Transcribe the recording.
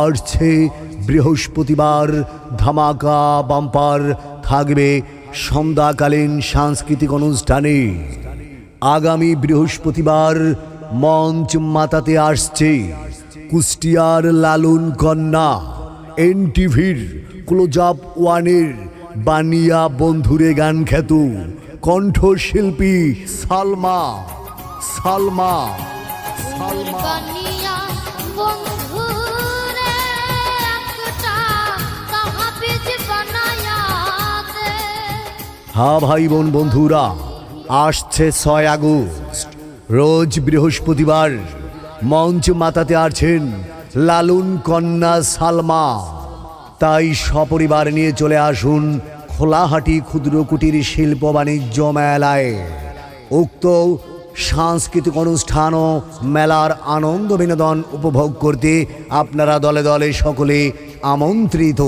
আসছে বৃহস্পতিবার ধামাকা বাম্পার থাকবে সন্ধ্যাকালীন সাংস্কৃতিক অনুষ্ঠানে। আগামী বৃহস্পতিবার মঞ্চ মাতাতে আসছে কুষ্টিয়ার লালন কন্যা এনটিভির ক্লোজ আপ ওয়ানের বানিয়া বন্ধুরে গান খ্যাত কণ্ঠশিল্পী সালমা সালমা সালমা। হ্যাঁ ভাই বোন বন্ধুরা, আসছে 6 আগস্ট রোজ বৃহস্পতিবার মঞ্চ মাতাতে আছেন লালন কন্যা সালমা। তাই সপরিবার নিয়ে চলে আসুন খোলাহাটি ক্ষুদ্র কুটির শিল্প বাণিজ্য মেলায়। উক্ত সাংস্কৃতিক অনুষ্ঠান ও মেলার আনন্দ বিনোদন উপভোগ করতে আপনারা দলে দলে সকলে আমন্ত্রিত।